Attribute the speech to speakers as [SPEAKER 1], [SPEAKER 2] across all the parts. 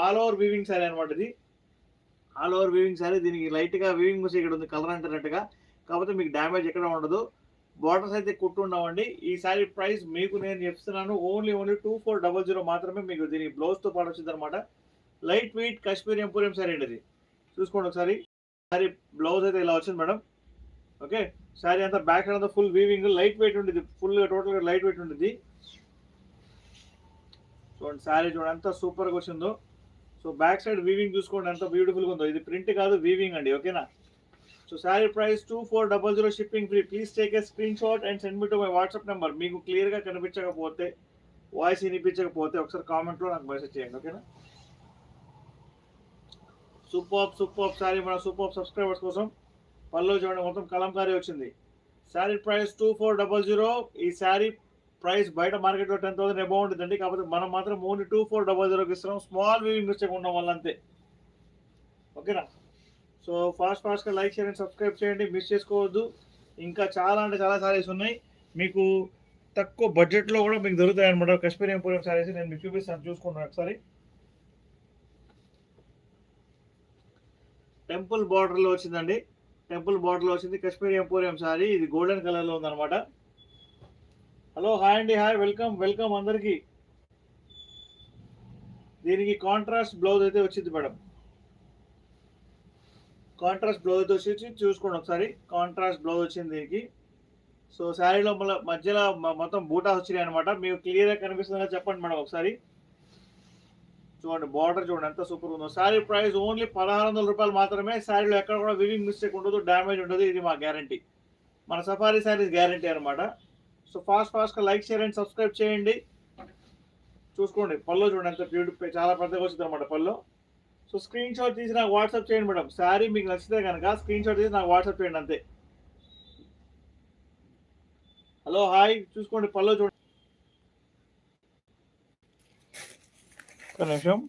[SPEAKER 1] All over weaving sari అనమాట ఇది. All over weaving sari. దీనికి లైట్గా వీవింగ్ మిస్ ఇక్కడ ఉంది కలర్ అంటున్నట్టుగా, కాకపోతే మీకు డ్యామేజ్ ఎక్కడ ఉండదు. బార్డర్స్ అయితే కుట్టు ఉండవండి. ఈ శారీ ప్రైస్ మీకు నేను చెప్తున్నాను ఓన్లీ 2400 మాత్రమే. మీకు దీనికి బ్లౌజ్తో పాటు వచ్చింది అనమాట. Light weight Kashmir emporium sari అండి ఇది. చూసుకోండి ఒకసారి. శారీ బ్లౌజ్ అయితే ఇలా వచ్చింది మేడం. ఓకే, శారీ అంతా బ్యాక్ సైడ్ అంతా ఫుల్ వీవింగ్, లైట్ వెయిట్ ఉంటుంది, ఫుల్ టోటల్గా లైట్ వెయిట్ ఉంటుంది. చూడండి శారీ చూడండి ఎంత సూపర్గా వచ్చిందో. సో బ్యాక్ సైడ్ వీవింగ్ చూసుకోండి ఎంత బ్యూటిఫుల్గా ఉందో. ఇది ప్రింట్ కాదు, వీవింగ్ అండి. ఓకేనా. So sari price 2400, shipping free. Please take a screen shot and send me to my WhatsApp number. మీకు క్లియర్గా కనిపించకపోతే, వాయిస్ వినిపించకపోతే ఒకసారి కామెంట్లో నాకు మెసేజ్ చేయండి. ఓకేనా. సూపర్ శారీ మన సూపర్ సబ్స్క్రైబర్స్ కోసం. పళ్ళు చూడండి మొత్తం కలంకారీ వచ్చింది. శారీ ప్రైస్ 2400. ఈ శారీ ప్రైస్ బయట మార్కెట్లో 10,000 అబౌవ్ ఉంటుందండి, కాకపోతే మనం మాత్రం ఓన్లీ 2400కి ఇస్తున్నాం. స్మాల్ వీవింగ్ మిస్టేక్ ఉండడం వల్ల అంతే. ఓకేనా. సో ఫాస్ట్గా లైక్ షేర్ అండ్ సబ్స్క్రైబ్ చేయండి, మిస్ చేసుకోవద్దు. ఇంకా చాలా అంటే చాలా శారీస్ ఉన్నాయి మీకు తక్కువ బడ్జెట్లో కూడా మీకు దొరుకుతాయి అనమాట. కాశ్మీర్ ఎంపోరియం శారీస్ నేను మీకు చూపిస్తాను, చూసుకున్నాను ఒకసారి. టెంపుల్ బార్డర్లో వచ్చిందండి. టెంపుల్ బార్డర్లో వచ్చింది కాశ్మీర్ ఎంపోరియం శారీ. ఇది గోల్డెన్ కలర్లో ఉందన్నమాట. హలో, హాయ్ అండి, హాయ్, వెల్కమ్ అందరికీ. దీనికి కాంట్రాస్ట్ బ్లౌజ్ అయితే వచ్చింది మేడం. కాంట్రాస్ట్ బ్లౌజ్ అయితే వచ్చి చూసుకోండి ఒకసారి. కాంట్రాస్ట్ బ్లౌజ్ వచ్చింది దీనికి. సో శారీలో మధ్యలో మొత్తం బూటాస్ వచ్చినాయి అనమాట. మీకు క్లియర్గా కనిపిస్తుందో చెప్పండి మేడం ఒకసారి. చూడండి బార్డర్ చూడండి ఎంత సూపర్ ఉందో. శారీ ప్రైస్ ఓన్లీ 1600 రూపాయలు మాత్రమే. శారీలో ఎక్కడ కూడా వివింగ్ మిస్టేక్ ఉండదు, డ్యామేజ్ ఉండదు. ఇది మా గ్యారంటీ, మన సఫారీ శారీస్ గ్యారంటీ అనమాట. సో ఫాస్ట్గా లైక్ షేర్ అండ్ సబ్స్క్రైబ్ చేయండి. చూసుకోండి పళ్ళు చూడండి ఎంత బ్యూటిఫుల్, చాలా పెద్దగా వచ్చింది అనమాట పళ్ళు. సో స్క్రీన్ షాట్ తీసి నాకు వాట్సాప్ చేయండి మేడం. శారీ మీకు నచ్చితే కనుక స్క్రీన్ షాట్ తీసి నాకు వాట్సాప్ చేయండి అంతే. హలో, హాయ్, చూసుకోండి పళ్ళు చూడండి. ఒక నిమిషం.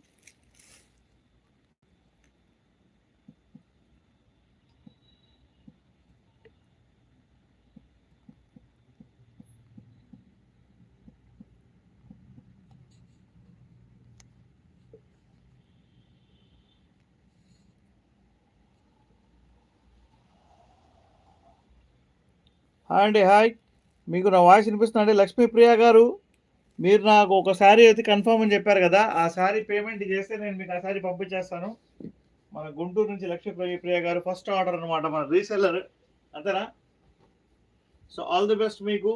[SPEAKER 1] హాయ్ అండి, హాయ్. మీకు నా వాయిస్ వినిపిస్తుందండి. లక్ష్మీప్రియ గారు, మీరు నాకు ఒక శారీ అయితే కన్ఫర్మ్ అని చెప్పారు కదా, ఆ శారీ పేమెంట్ చేస్తే నేను మీకు ఆ శారీ పంపించేస్తాను. మన గుంటూరు నుంచి లక్ష్మీప్రియ గారు ఫస్ట్ ఆర్డర్ అనమాట, మన రీసెల్లర్. అంతేనా. సో ఆల్ ది బెస్ట్ మీకు.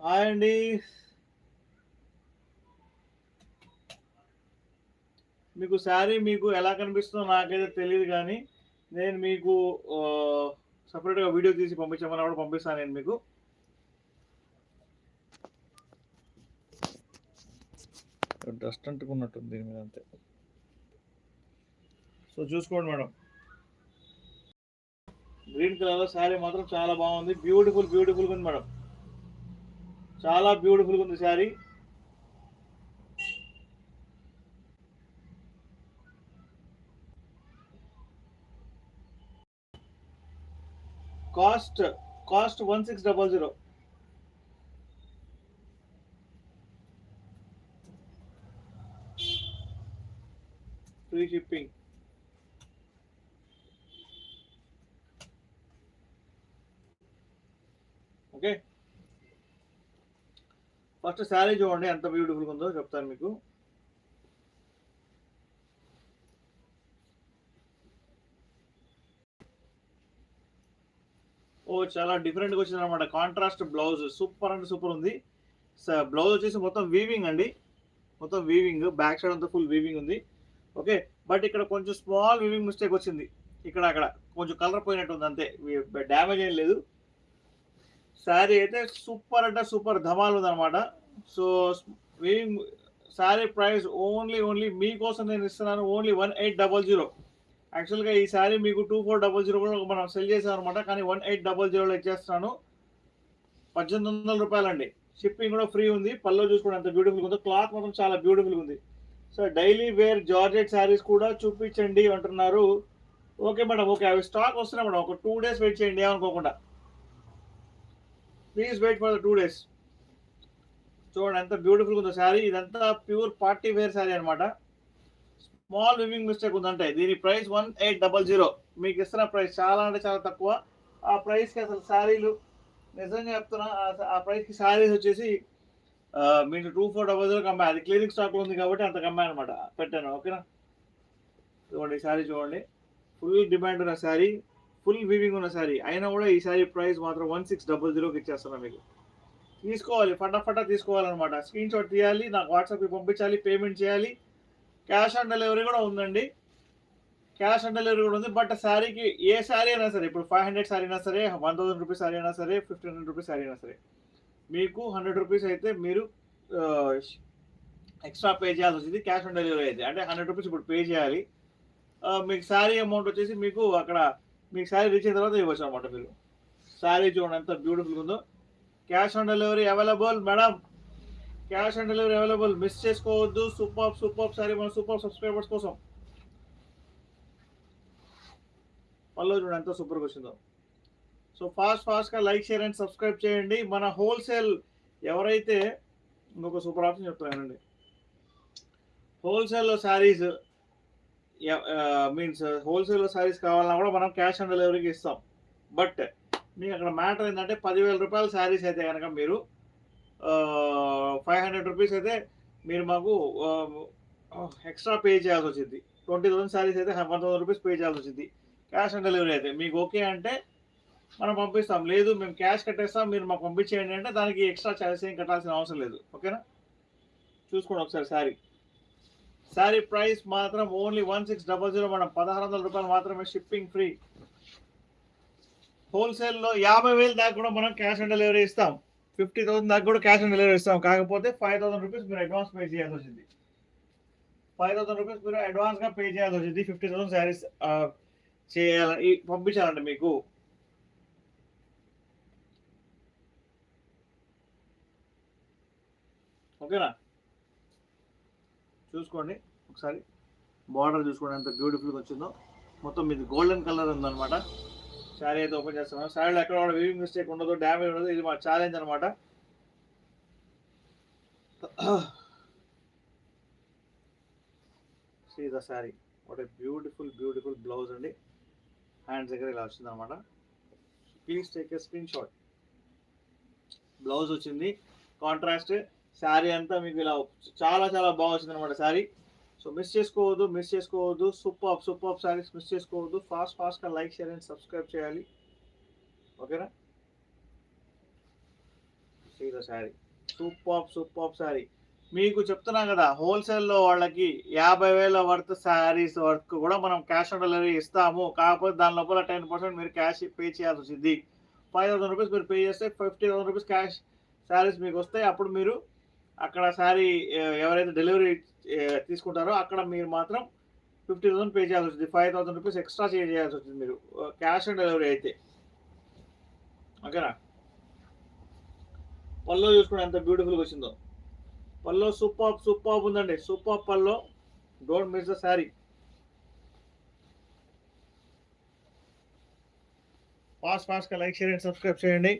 [SPEAKER 1] హాయ్ అండి. మీకు శారీ మీకు ఎలా కనిపిస్తుందో నాకైతే తెలియదు, కానీ నేను మీకు సపరేట్గా వీడియో తీసి పంపించమని కూడా పంపిస్తాను నేను మీకు. డస్ట్ అంటుకున్నట్టుంది దీని మీద అంతే. సో చూసుకోండి మేడం. గ్రీన్ కలర్లో శారీ మాత్రం చాలా బాగుంది. బ్యూటిఫుల్గా ఉంది మేడం. చాలా బ్యూటిఫుల్గా ఉంది sari. Cost 1600. Free shipping. Okay, first sari చూడండి ఎంత బ్యూటిఫుల్గా ఉందో చెప్తాను మీకు. ఓ చాలా డిఫరెంట్గా వచ్చింది అనమాట. కాంట్రాస్ట్ బ్లౌజ్ సూపర్ అంటే సూపర్ ఉంది. బ్లౌజ్ వచ్చేసి మొత్తం వీవింగ్ అండి, మొత్తం వీవింగ్. బ్యాక్ సైడ్ అంతా ఫుల్ వీవింగ్ ఉంది. ఓకే, బట్ ఇక్కడ కొంచెం స్మాల్ వీవింగ్ మిస్టేక్ వచ్చింది. ఇక్కడ అక్కడ కొంచెం కలర్ పోయినట్టు ఉంది అంతే, డ్యామేజ్ ఏం లేదు. శారీ అయితే సూపర్ అంటే సూపర్ ధమాల్ ఉందన్నమాట. So weaving sari price only మీకోసం నేను ఇస్తున్నాను ఓన్లీ 1800. యాక్చువల్గా ఈ శారీ మీకు 2400 కూడా మనం సెల్ చేసాం అనమాట, కానీ 1800లో ఇచ్చేస్తున్నాను. 1800 రూపాయలండి. షిప్పింగ్ కూడా ఫ్రీ ఉంది. పళ్ళు చూసుకోండి ఎంత బ్యూటిఫుల్గా ఉందో. క్లాత్ మాత్రం చాలా బ్యూటిఫుల్గా ఉంది. So daily wear georgette saris కూడా చూపించండి అంటున్నారు. ఓకే మేడం, ఓకే, అవి స్టాక్ వస్తున్నాయి మేడం. ఒక 2 days వెయిట్ చేయండి ఏమనుకోకుండా. Please wait for the 2 days. చూడండి ఎంత బ్యూటిఫుల్ ఉందో శారీ. ఇదంతా ప్యూర్ పార్టీ వేర్ శారీ అనమాట. స్మాల్ వివింగ్ మిస్టేక్ ఉందంటే దీని ప్రైస్ 1800. మీకు ఇస్తున్న ప్రైస్ చాలా అంటే చాలా తక్కువ. ఆ ప్రైస్కి అసలు శారీలు నిజంగా చెప్తున్నా, ఆ ప్రైస్కి శారీస్ వచ్చేసి మీకు 2400 కమ్మాయి. అది క్లియరింగ్ స్టాక్లో ఉంది కాబట్టి అంత కమ్మాయి అనమాట పెట్టాను. ఓకేనా, చూడండి శారీ చూడండి, ఫుల్ డిమాండ్ ఉన్న శారీ, ఫుల్ వీవింగ్ ఉన్న శారీ. అయినా కూడా ఈ శారీ ప్రైస్ మాత్రం 1600కి ఇచ్చేస్తున్నా మీకు. తీసుకోవాలి, ఫటాఫటా తీసుకోవాలన్నమాట. స్క్రీన్ షాట్ తీయాలి, నాకు వాట్సాప్కి పంపించాలి, పేమెంట్ చేయాలి. క్యాష్ ఆన్ డెలివరీ కూడా ఉందండి, క్యాష్ ఆన్ డెలివరీ కూడా ఉంది. బట్ శారీకి ఏ శారీ అయినా సరే, ఇప్పుడు 500 శారీ అయినా సరే, 1000 రూపీస్ శారీ అయినా సరే, 1500 రూపీస్ శారీ అయినా సరే, మీకు 100 రూపీస్ అయితే మీరు ఎక్స్ట్రా పే చేయాల్సి వచ్చింది. క్యాష్ ఆన్ డెలివరీ అయితే అంటే 100 రూపీస్ ఇప్పుడు పే చేయాలి. మీకు శారీ అమౌంట్ వచ్చేసి మీకు అక్కడ మీకు శారీ రీచ్ అయిన తర్వాత ఇవ్వచ్చు అనమాట. మీరు శారీ చూడండి ఎంత బ్యూటిఫుల్ ఉందో. Cash on delivery available madam, cash on delivery available, miss చేసుకోవద్దు. సూపర్ శారీ మన సూపర్ సబ్స్క్రైబర్స్ కోసం. పళ్ళు చూడండి ఎంత సూపర్గా వచ్చిందో. సో ఫాస్ట్గా లైక్, షేర్ అండ్ సబ్స్క్రైబ్ చేయండి. మన హోల్సేల్ ఎవరైతే, ఇంకొక సూపర్ ఆప్షన్ చెప్తానండి, హోల్సేల్లో శారీస్ మీన్స్ హోల్సేల్లో శారీస్ కావాలన్నా కూడా మనం క్యాష్ ఆన్ డెలివరీకి ఇస్తాం. బట్ మీకు అక్కడ మ్యాటర్ ఏంటంటే 10,000 రూపాయల శారీస్ అయితే కనుక మీరు 500 రూపీస్ అయితే మీరు మాకు ఎక్స్ట్రా పే చేయాల్సి వచ్చింది. 20,000 శారీస్ అయితే 1,000 రూపీస్ పే చేయాల్సి వచ్చింది. క్యాష్ ఆన్ డెలివరీ అయితే మీకు ఓకే అంటే మనం పంపిస్తాం. లేదు మేము క్యాష్ కట్టేస్తాం, మీరు మాకు పంపించేయండి అంటే దానికి ఎక్స్ట్రా ఛార్జెస్ ఏం కట్టాల్సిన అవసరం లేదు. ఓకేనా, చూసుకోండి ఒకసారి. శారీ ప్రైస్ మాత్రం ఓన్లీ 1600 మేడం, 1600 రూపాయలు మాత్రమే, షిప్పింగ్ ఫ్రీ. హోల్సేల్లో 50,000 దాకా కూడా మనం క్యాష్ ఆన్ డెలివరీ ఇస్తాం. 50,000 దాకా కూడా క్యాష్ ఆన్ డెలివరీ ఇస్తాం. కాకపోతే 5,000 రూపీస్ మీరు అడ్వాన్స్ పే చేయాల్సి వచ్చింది. 5,000 రూపీస్ మీరు అడ్వాన్స్గా పే చేయాల్సి వచ్చింది. 50,000 శారీస్ చేయాలి పంపించాలండి మీకు. ఓకేనా, చూసుకోండి ఒకసారి. బార్డర్ చూసుకోండి ఎంత బ్యూటిఫుల్గా వచ్చిందో. మొత్తం మీది గోల్డెన్ కలర్ ఉందన్నమాట. శారీ అయితే ఓపెన్ చేస్తున్నాం. శారీలో ఎక్కడ కూడా వీవింగ్ మిస్టేక్ ఉండదు, డ్యామేజ్ ఉండదు. ఇది మా ఛాలెంజ్ అనమాట. See the sari, what a beautiful blouse అండి. హ్యాండ్స్ దగ్గర ఇలా వచ్చింది అనమాట. Please take a screenshot. Blouse వచ్చింది కాంట్రాస్ట్, శారీ అంతా మీకు ఇలా చాలా బాగా వచ్చింది అనమాట శారీ. సో మిస్ చేసుకోవద్దు. సూపర్ శారీస్ మిస్ చేసుకోవద్దు. ఫాస్ట్గా లైక్, షేర్ అండ్ సబ్స్క్రైబ్ చేయాలి. ఓకేనా, see the sari, super sari. మీకు చెప్తున్నా కదా, హోల్సేల్లో వాళ్ళకి 50,000 వర్త్ శారీస్ వర్క్ కూడా మనం క్యాష్ ఆన్ డెలివరీ ఇస్తాము. కాకపోతే దాని లోపల 10% మీరు క్యాష్ పే చేయాల్సి వచ్చింది. 5,000 రూపీస్ మీరు పే చేస్తే 50,000 రూపీస్ క్యాష్ శారీస్ మీకు వస్తాయి. అప్పుడు మీరు అక్కడ శారీ ఎవరైతే డెలివరీ తీసుకుంటారో అక్కడ మీరు మాత్రం 50,000 పే చేయాల్సి వచ్చింది. 5,000 రూపీస్ ఎక్స్ట్రా చేయాల్సి వచ్చింది మీరు క్యాష్ ఆన్ డెలివరీ అయితే. ఓకేనా, పళ్ళు చూసుకోండి ఎంత బ్యూటిఫుల్గా వచ్చిందో. పళ్ళు సూపర్ ఉందండి, సూపర్ పళ్ళు. Don't miss the sari. ఫాస్ట్గా లైక్, షేర్ అండ్ సబ్స్క్రైబ్ చేయండి.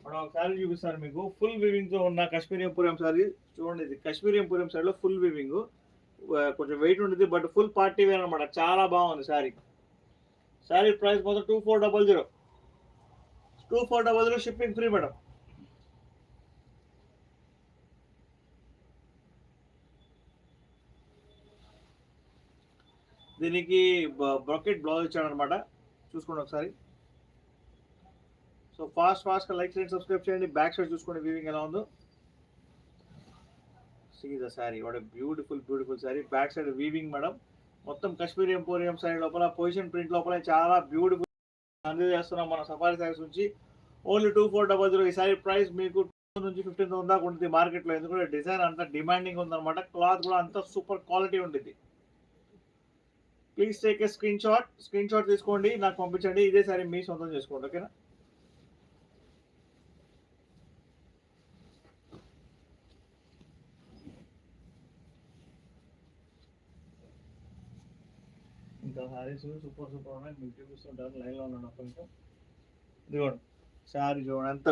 [SPEAKER 1] మనం ఒక శారీ చూపిస్తాను మీకు, ఫుల్ వీవింగ్తో ఉన్న కాశ్మీరియంపురం శారీ చూడండి. ఇది కాశ్మీరియంపురం శారీలో ఫుల్ వీవింగ్, కొంచెం వెయిట్ ఉంటుంది బట్ ఫుల్ పార్టీ వేర్ అనమాట. చాలా బాగుంది శారీ. శారీ ప్రైస్ మొత్తం 2400 షిప్పింగ్ ఫ్రీ మేడం. దీనికి బ్రాకెట్ బ్లౌజ్ ఇచ్చాడు అనమాట. చూసుకోండి ఒకసారి. సో ఫాస్ట్గా లైక్ చేయండి, సబ్స్క్రైబ్ చేయండి. బ్యాక్ సైడ్ చూసుకోండి వీవింగ్ ఎలా ఉందో. See the sari, what beautiful sari. Back side weaving madam. మొత్తం కాశ్మీరీ ఎంపోరియం శారీ లోపల పొజిషన్ ప్రింట్ లోపల చాలా బ్యూటిఫుల్ అందజేస్తున్నాం మన సఫారీ శారీస్ నుంచి. ఓన్లీ 2400. ఈ శారీ ప్రైస్ మీకు 2,000 నుంచి 15,000 దాకా ఉంటుంది మార్కెట్లో. ఎందుకంటే డిజైన్ అంతా డిమాండింగ్ ఉందన్నమాట. క్లాత్ కూడా అంత సూపర్ క్వాలిటీ ఉంటుంది. Please take a screen shot తీసుకోండి, నాకు పంపించండి. ఇదే సారీ మీ సొంతం చేసుకోండి. ఓకేనా, ఇంకా శారీస్ సూపర్ సూపర్ ఉన్నాయి, మీకు చూపిస్తుంటాను, లైన్లో ఉన్నాను ఒక నిమిషం. ఇదిగోండి శారీ చూడండి ఎంత